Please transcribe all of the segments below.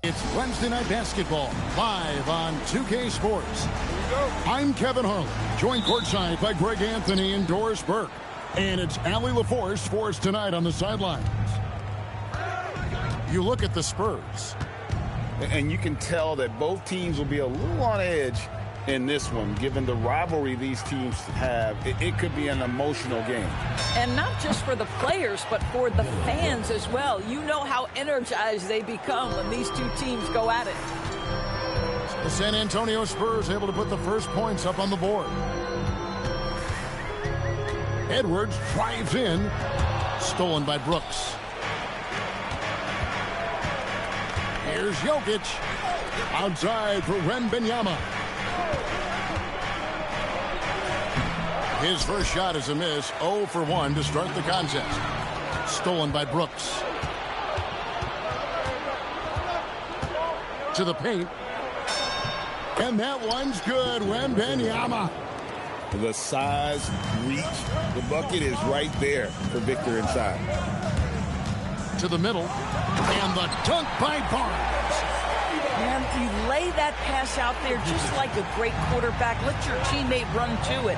It's Wednesday Night Basketball, live on 2K Sports. I'm Kevin Harlan, joined courtside by Greg Anthony and Doris Burke. And it's Allie LaForce for us tonight on the sidelines. You look at the Spurs. And you can tell that both teams will be a little on edge in this one, given the rivalry these teams have. It could be an emotional game. And not just for the players, but for the fans as well. You know how energized they become when these two teams go at it. The San Antonio Spurs able to put the first points up on the board. Edwards drives in. Stolen by Brooks. Here's Jokic. Outside for Wembanyama. His first shot is a miss. 0 for 1 to start the contest. Stolen by Brooks. To the paint. And that one's good. Wembanyama. The size, reach, the bucket is right there for Victor inside. To the middle. And the dunk by Barnes. And you lay that pass out there just like a great quarterback. Let your teammate run to it.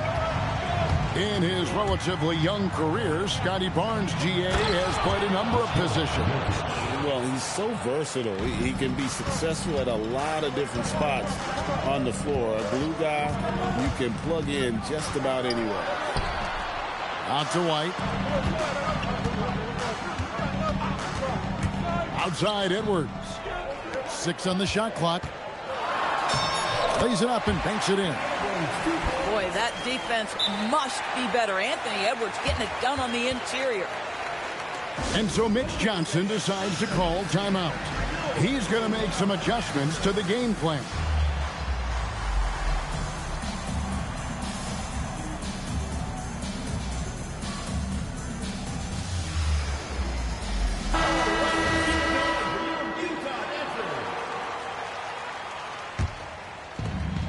In his relatively young career, Scotty Barnes, GA, has played a number of positions. Well, he's so versatile. He can be successful at a lot of different spots on the floor. A glue guy you can plug in just about anywhere. Out to White. Outside Edwards. 6 on the shot clock. Lays it up and banks it in. Boy, that defense must be better. Anthony Edwards getting it done on the interior. And so Mitch Johnson decides to call timeout. He's going to make some adjustments to the game plan.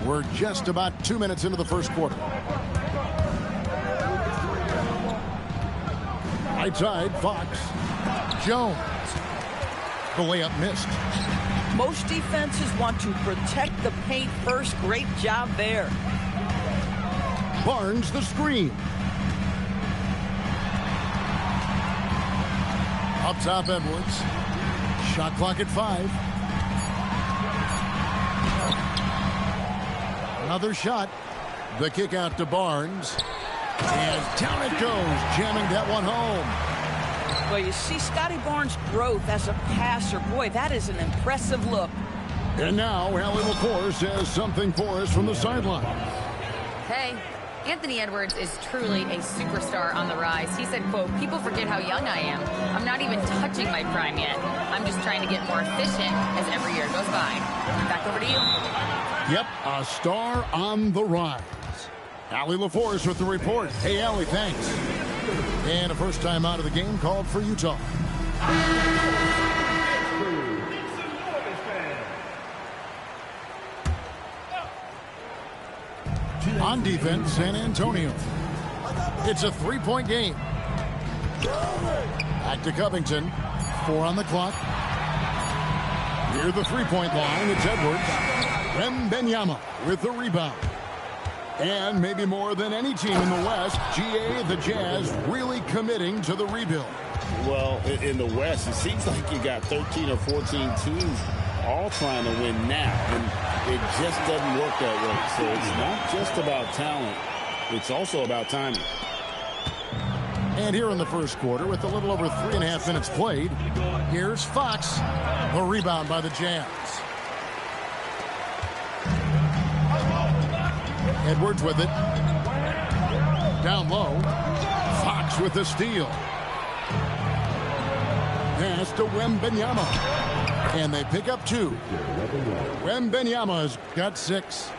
We're just about 2 minutes into the first quarter. Right side, Fox. Jones. The layup missed. Most defenses want to protect the paint first. Great job there. Barnes the screen. Up top, Edwards. Shot clock at 5. Another shot. The kick out to Barnes. And down it goes, jamming that one home. Well, you see Scotty Barnes' growth as a passer. Boy, that is an impressive look. And now, Allie LaForce has something for us from the sideline. Hey, Anthony Edwards is truly a superstar on the rise. He said, quote, "People forget how young I am. I'm not even touching my prime yet. I'm just trying to get more efficient as every year goes by." Back over to you. Yep, a star on the rise. Allie LaForce with the report. Hey, Allie, thanks. And a first time out of the game called for Utah. On defense, San Antonio. It's a three-point game. Back to Covington. 4 on the clock. Near the three-point line, it's Edwards. Wembanyama with the rebound. And maybe more than any team in the West, GA, the Jazz, really committing to the rebuild. Well, in the West, it seems like you got 13 or 14 teams all trying to win now, and it just doesn't work that way. So it's not just about talent. It's also about timing. And here in the first quarter, with a little over 3.5 minutes played, here's Fox. The rebound by the Jazz. Edwards with it. Down low. Fox with the steal. Pass to Wembanyama. And they pick up 2. Wembanyama's got 6.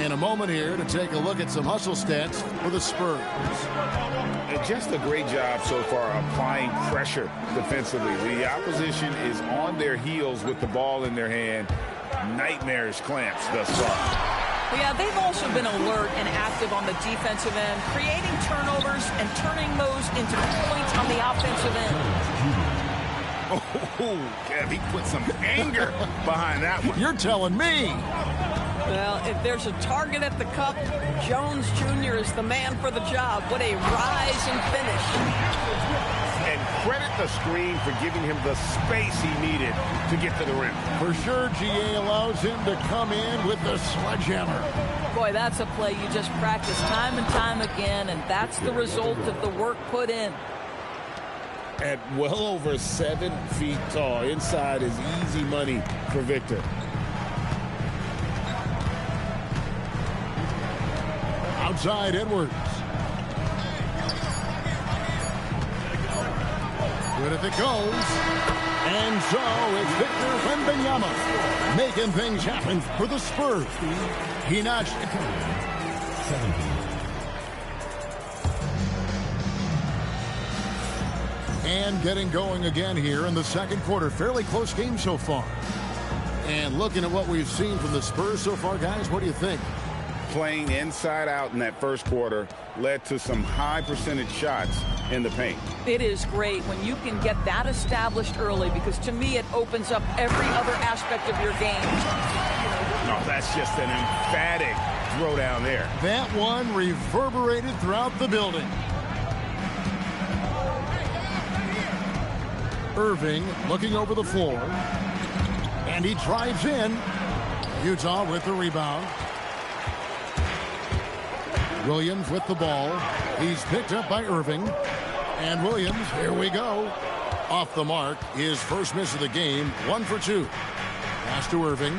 In a moment here to take a look at some hustle stats for the Spurs. Just a great job so far applying pressure defensively. The opposition is on their heels with the ball in their hand. Nightmarish clamps thus far. Yeah, they've also been alert and active on the defensive end, creating turnovers and turning those into points on the offensive end. Oh, Kev, he put some anger behind that one. You're telling me. Well, if there's a target at the cup, Jones Jr. is the man for the job. What a rise and finish. And credit the screen for giving him the space he needed to get to the rim. For sure, GA allows him to come in with the sledgehammer. Boy, that's a play you just practice time and time again, and that's the result of the work put in. At well over 7 feet tall, inside is easy money for Victor. Outside, Edwards. Good if it goes. And so it's Victor Wembanyama making things happen for the Spurs. He notched 17. And getting going again here in the second quarter. Fairly close game so far. And looking at what we've seen from the Spurs so far, guys, what do you think? Playing inside out in that first quarter led to some high percentage shots in the paint. It is great when you can get that established early, because to me it opens up every other aspect of your game. No, that's just an emphatic throwdown there. That one reverberated throughout the building. Irving looking over the floor. And he drives in. Utah with the rebound. Williams with the ball. He's picked up by Irving. And Williams, here we go. Off the mark, his first miss of the game, 1 for 2. Pass to Irving.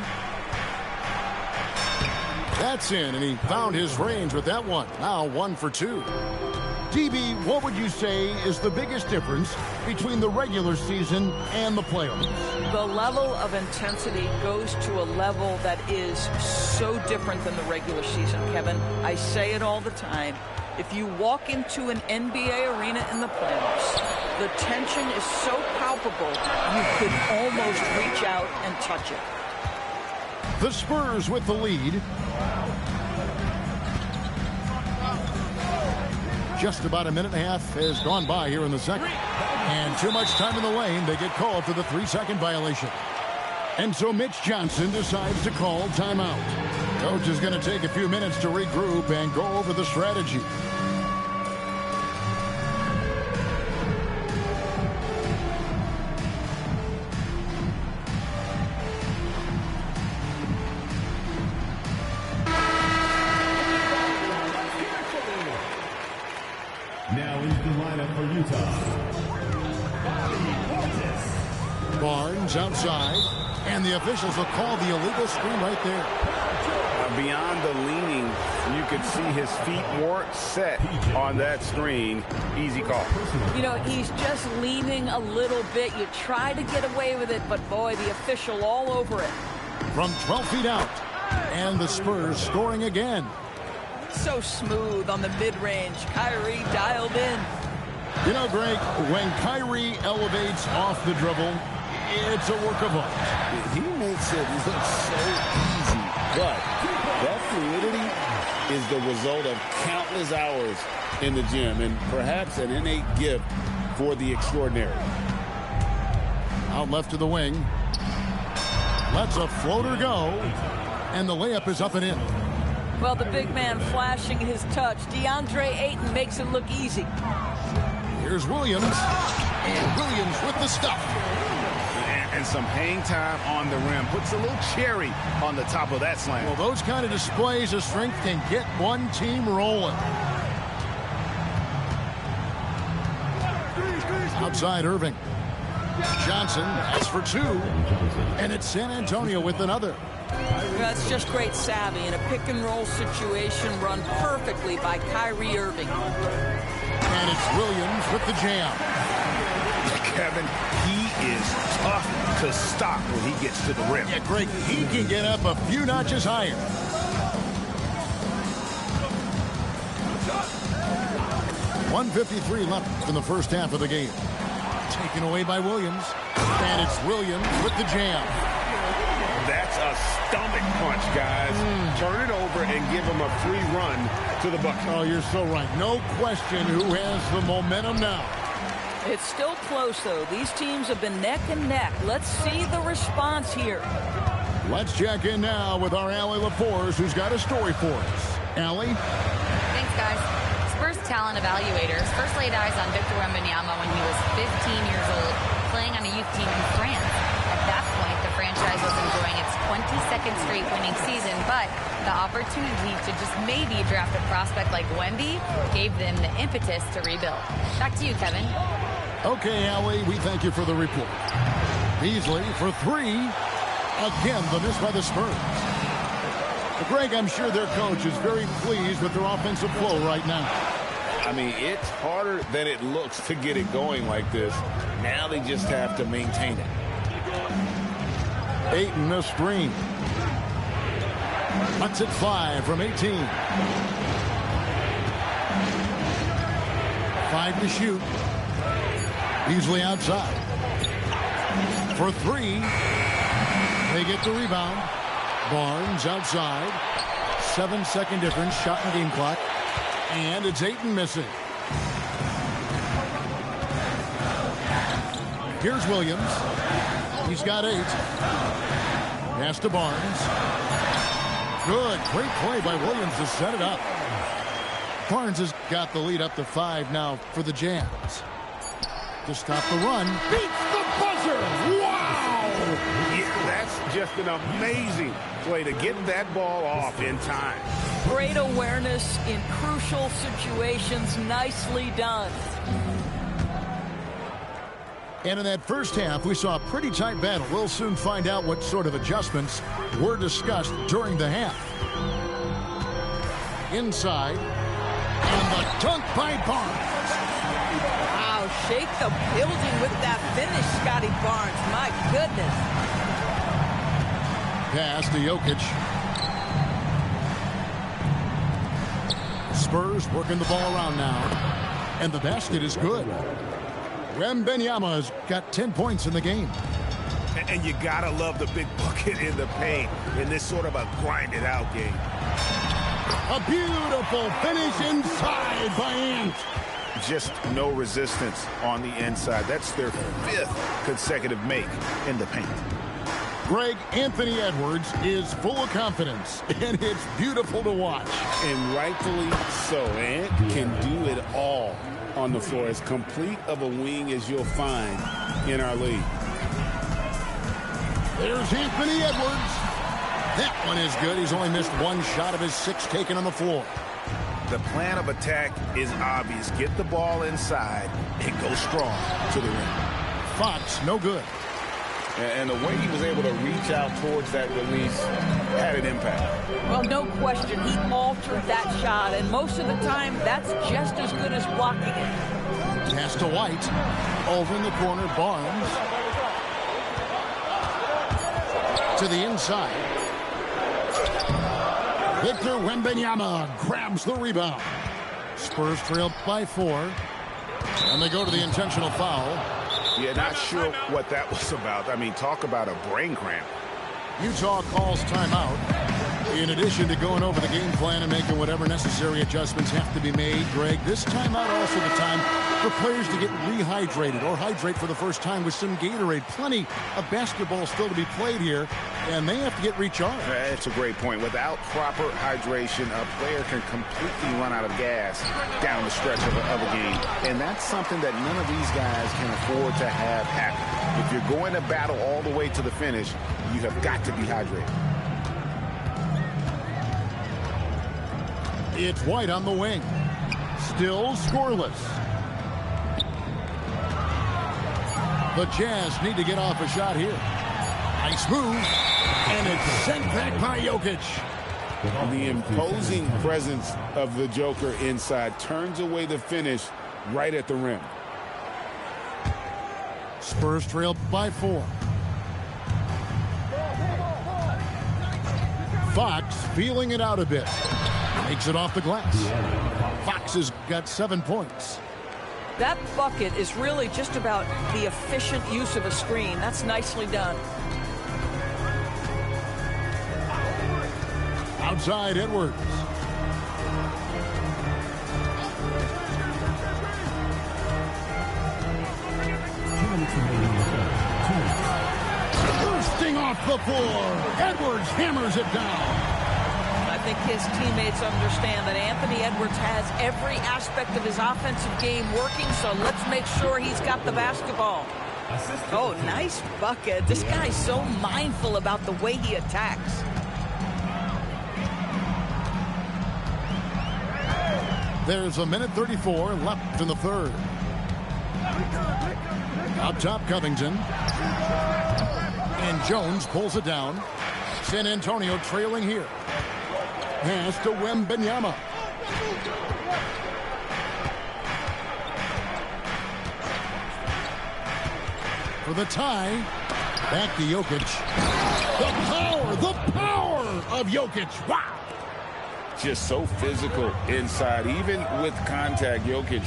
That's in, and he found his range with that one. Now 1 for 2. DB, what would you say is the biggest difference between the regular season and the playoffs? The level of intensity goes to a level that is so different than the regular season, Kevin. I say it all the time. If you walk into an NBA arena in the playoffs, the tension is so palpable, you could almost reach out and touch it. The Spurs with the lead. Just about a minute and a half has gone by here in the second. And too much time in the lane. They get called for the 3-second violation. And so Mitch Johnson decides to call timeout. Coach is going to take a few minutes to regroup and go over the strategy. Now into the lineup for Utah. Barnes outside, and the officials will call the illegal screen right there. Beyond the leaning, you could see his feet weren't set on that screen. Easy call. You know, he's just leaning a little bit. You try to get away with it, but boy, the official all over it. From 12 feet out, and the Spurs scoring again. So smooth on the mid-range. Kyrie dialed in. You know, Greg, when Kyrie elevates off the dribble, it's a work of art. He makes it look so easy, but that fluidity is the result of countless hours in the gym and perhaps an innate gift for the extraordinary. Out left to the wing. Lets a floater go. And the layup is up and in. Well, the big man flashing his touch. DeAndre Ayton makes it look easy. Here's Williams. And Williams with the stuff. And some hang time on the rim. Puts a little cherry on the top of that slam. Well, those kind of displays of strength can get one team rolling. Outside Irving. Johnson has for two. And it's San Antonio with another. That's just great savvy in a pick-and-roll situation run perfectly by Kyrie Irving. And it's Williams with the jam. Kevin, he is tough to stop when he gets to the rim. Yeah, Greg, he can get up a few notches higher. .153 left in the first half of the game. Taken away by Williams. And it's Williams with the jam. That's a stomach punch, guys. Turn it over and give him a free run to the bucket. Oh, you're so right. No question who has the momentum now. It's still close, though. These teams have been neck and neck. Let's see the response here. Let's check in now with our Allie LaForce, who's got a story for us. Allie? Thanks, guys. Spurs talent evaluators first laid eyes on Victor Wembanyama when he was 15 years old, playing on a youth team in France. At that point, the franchise was enjoying its 22nd straight winning season, but the opportunity to just maybe draft a prospect like Wemby gave them the impetus to rebuild. Back to you, Kevin. Okay, Allie, we thank you for the report. Beasley for three. Again, the miss by the Spurs. Greg, I'm sure their coach is very pleased with their offensive flow right now. I mean, it's harder than it looks to get it going like this. Now they just have to maintain it. Ayton a screen. Cuts it 5 from 18. 5 to shoot. Beasley outside. For three. They get the rebound. Barnes outside. 7-second difference. Shot and game clock. And it's Ayton missing. Here's Williams. He's got 8. Pass to Barnes. Good. Great play by Williams to set it up. Barnes has got the lead up to 5 now for the Jazz. To stop the run. Beats the buzzer. Wow! Yeah, that's just an amazing play to get that ball off in time. Great awareness in crucial situations. Nicely done. And in that first half, we saw a pretty tight battle. We'll soon find out what sort of adjustments were discussed during the half. Inside. And the dunk by Barnes. Wow, shake the building with that finish, Scotty Barnes. My goodness. Pass to Jokic. Spurs working the ball around now. And the basket is good. Wembanyama's got 10 points in the game. And you gotta love the big bucket in the paint in this sort of a grinded out game. A beautiful finish inside by Ant. Just no resistance on the inside. That's their 5th consecutive make in the paint. Greg, Anthony Edwards is full of confidence, and it's beautiful to watch. And rightfully so. Ant can do it all on the floor. As complete of a wing as you'll find in our league. There's Anthony Edwards. That one is good. He's only missed 1 shot of his 6 taken on the floor. The plan of attack is obvious. Get the ball inside and go strong to the rim. Fox, no good. And the way he was able to reach out towards that release had an impact. Well, no question. He altered that shot, and most of the time, that's just as good as blocking it. Pass to White. Over in the corner, Barnes. To the inside. Victor Wembanyama grabs the rebound. Spurs trail by 4. And they go to the intentional foul. Yeah, not sure what that was about. I mean, talk about a brain cramp. Utah calls timeout. In addition to going over the game plan and making whatever necessary adjustments have to be made, Greg, this timeout also the time for players to get rehydrated or hydrate for the first time with some Gatorade. Plenty of basketball still to be played here, and they have to get recharged. That's a great point. Without proper hydration, a player can completely run out of gas down the stretch of a game. And that's something that none of these guys can afford to have happen. If you're going to battle all the way to the finish, you have got to be hydrated. It's White on the wing. Still scoreless. The Jazz need to get off a shot here. Nice move. And it's sent back by Jokic. The imposing presence of the Joker inside turns away the finish right at the rim. Spurs trail by 4. Fox feeling it out a bit. Makes it off the glass. Fox has got 7 points. That bucket is really just about the efficient use of a screen. That's nicely done. Outside Edwards. Bursting off the floor. Edwards hammers it down. I think his teammates understand that Anthony Edwards has every aspect of his offensive game working, so let's make sure he's got the basketball. Oh, nice bucket. This guy's so mindful about the way he attacks. There's a minute 34 left in the third. Up top, Covington. And Jones pulls it down. San Antonio trailing here. Pass to Wembanyama. For the tie. Back to Jokic. The power of Jokic. Wow. Just so physical inside. Even with contact, Jokic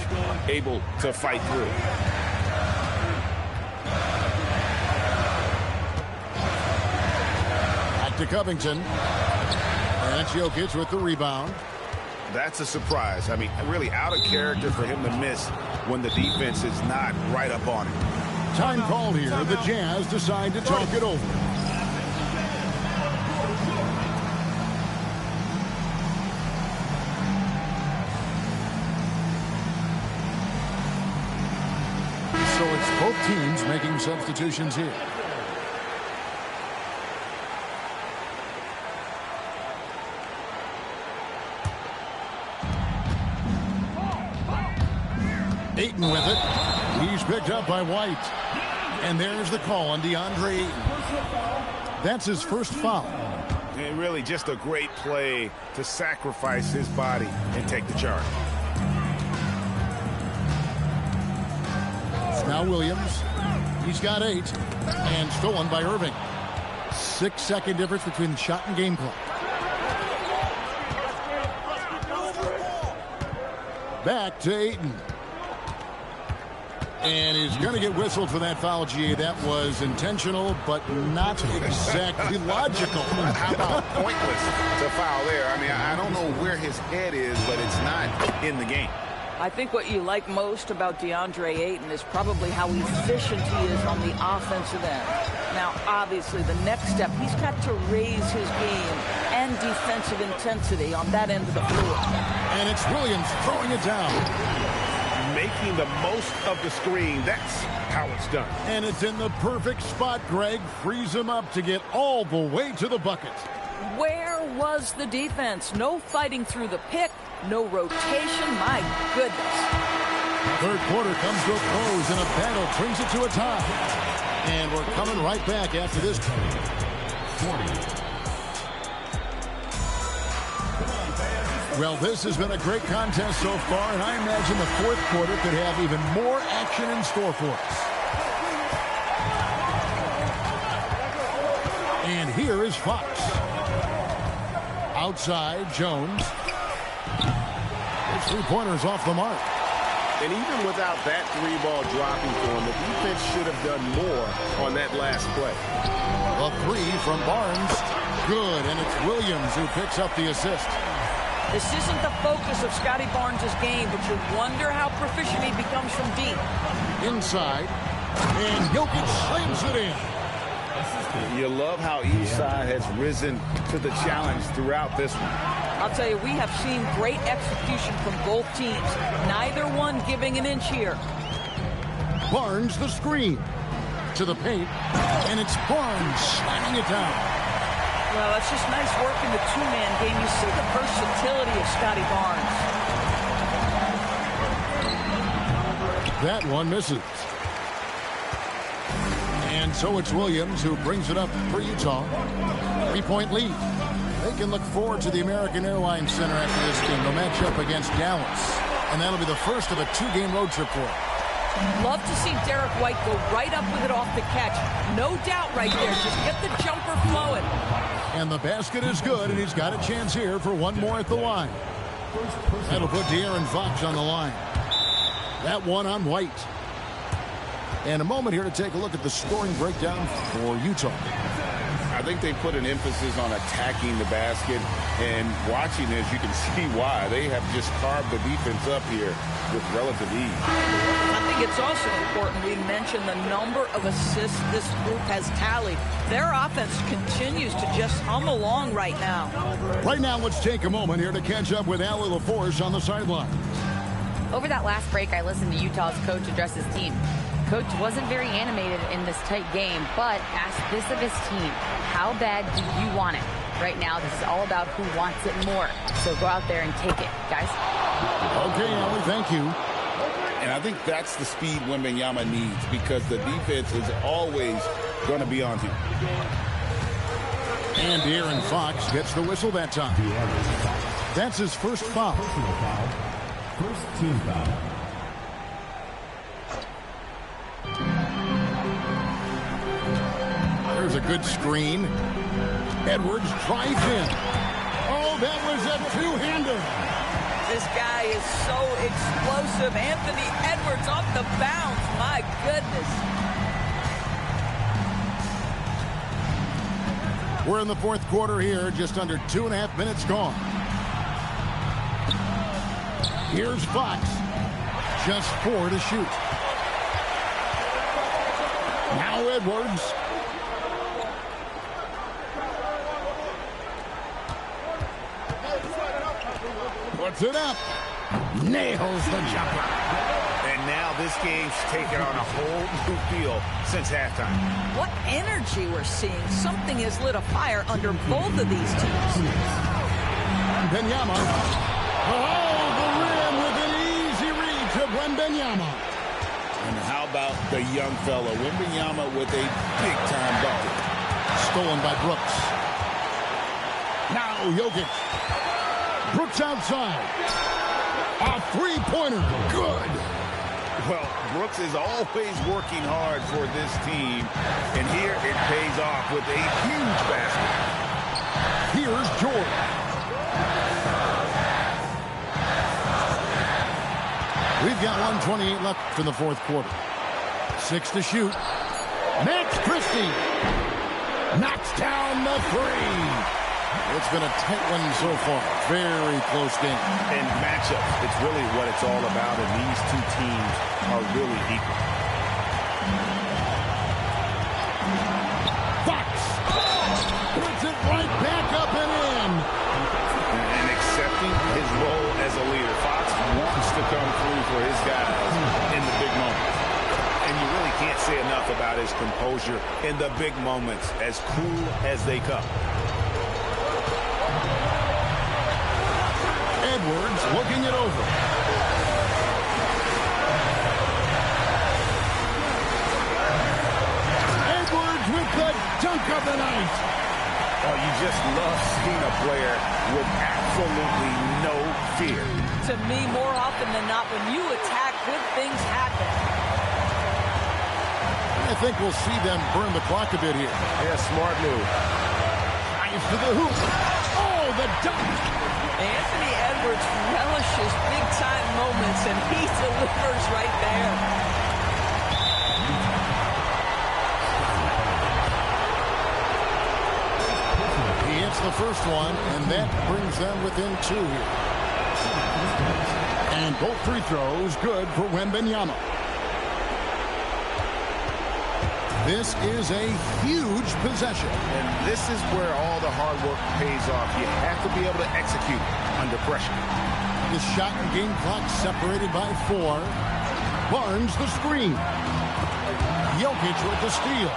able to fight through. Back to Covington. That's Jokic with the rebound. That's a surprise. I mean, really out of character for him to miss when the defense is not right up on him. Time called here. The Jazz decide to talk it over. So it's both teams making substitutions here. Ayton with it. He's picked up by White. And there's the call on DeAndre Ayton. That's his first foul. And really just a great play to sacrifice his body and take the charge. It's now Williams. He's got 8. And stolen by Irving. 6-second difference between the shot and game clock. Back to Ayton. And he's going to get whistled for that foul, GA. That was intentional, but not exactly logical. How about pointless to foul there? I mean, I don't know where his head is, but it's not in the game. I think what you like most about DeAndre Ayton is probably how efficient he is on the offensive end. Now, obviously, the next step, he's got to raise his game and defensive intensity on that end of the floor. And it's Williams throwing it down. Making the most of the screen. That's how it's done. And it's in the perfect spot, Greg. Frees him up to get all the way to the bucket. Where was the defense? No fighting through the pick. No rotation. My goodness. Third quarter comes to a close, and a battle brings it to a tie. And we're coming right back after this. 40. Well, this has been a great contest so far, and I imagine the fourth quarter could have even more action in store for us. And here is Fox. Outside, Jones. His three-pointer's off the mark. And even without that three ball dropping for him, the defense should have done more on that last play. A three from Barnes. good, and it's Williams who picks up the assist. This isn't the focus of Scotty Barnes' game, but you wonder how proficient he becomes from deep. Inside, and Jokic slams it in. You love how each side has risen to the challenge throughout this one. I'll tell you, we have seen great execution from both teams. Neither one giving an inch here. Barnes the screen. To the paint, and it's Barnes slamming it down. Well, that's just nice work in the two-man game. You see the versatility of Scotty Barnes. That one misses. And so it's Williams who brings it up for Utah. 3-point lead. They can look forward to the American Airlines Center after this game. They'll match up against Dallas. And that'll be the first of a two-game road trip for them. Love to see Derek White go right up with it off the catch. No doubt right there. Just get the jumper flowing. And the basket is good, and he's got a chance here for one more at the line. That'll put De'Aaron Fox on the line. That one on White. And a moment here to take a look at the scoring breakdown for Utah. I think they put an emphasis on attacking the basket, and watching this, you can see why. They have just carved the defense up here with relative ease. I think it's also important we mention the number of assists this group has tallied. Their offense continues to just hum along right now. Right now, let's take a moment here to catch up with Allie LaForce on the sideline. Over that last break, I listened to Utah's coach address his team. Coach wasn't very animated in this tight game, but asked this of his team: how bad do you want it? Right now, this is all about who wants it more. So go out there and take it, guys. Okay, Allie, thank you. And I think that's the speed Wembanyama needs, because the defense is always going to be on him. And De'Aaron Fox gets the whistle that time. That's his first foul. First team foul. There's a good screen. Edwards drives in. Oh, that was a two-hander. This guy is so explosive. Anthony Edwards off the bounce. My goodness. We're in the fourth quarter here. Just under 2.5 minutes gone. Here's Fox. Just 4 to shoot. Now Edwards. Puts it up. Nails the jumper. And now this game's taken on a whole new feel since halftime. What energy we're seeing. Something has lit a fire under both of these teams. Wembanyama. Oh, the rim with an easy reach of Wembanyama. And how about the young fella, Wembanyama, with a big-time bucket. Stolen by Brooks. Now Jokic. Brooks outside. A three-pointer. Good. Well, Brooks is always working hard for this team, and here it pays off with a huge basket. Here's George. We've got 1:28 left in the fourth quarter. 6 to shoot. Max Christie knocks down the three. It's been a tight one so far. Very close game. And matchups, it's really what it's all about, and these two teams are really equal. Fox puts it right back up and in. And accepting his role as a leader. Fox wants to come through for his guys in the big moments. And you really can't say enough about his composure in the big moments, as cool as they come. Edwards looking it over. Edwards with the dunk of the night. Oh, you just love seeing a player with absolutely no fear. To me, more often than not, when you attack, good things happen. I think we'll see them burn the clock a bit here. Yeah, smart move. Drives to the hoop. Oh, the dunk. Anthony Edwards relishes big-time moments, and he delivers right there. first one, and that brings them within 2 here. And both free throws good for Wembanyama. This is a huge possession. And this is where all the hard work pays off. You have to be able to execute under pressure. The shot and game clock separated by 4. Barnes the screen. Jokic with the steal.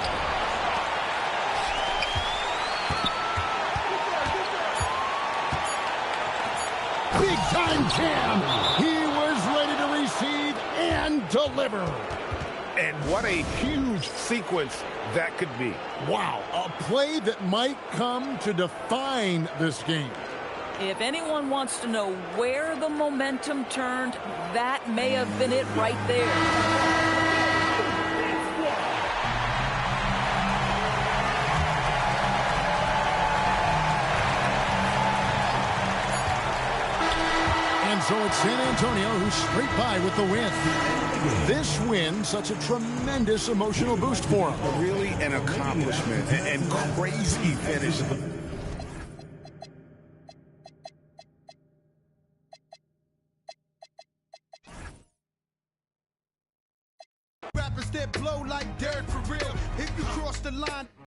Big time jam. He was ready to receive and deliver. And what a huge sequence that could be. Wow, a play that might come to define this game. If anyone wants to know where the momentum turned, that may have been it right there. And so it's San Antonio who's straight by with the win. This win, such a tremendous emotional boost for them. Really an accomplishment and crazy finish. Rappers that blow like Derek for real. If you cross the line.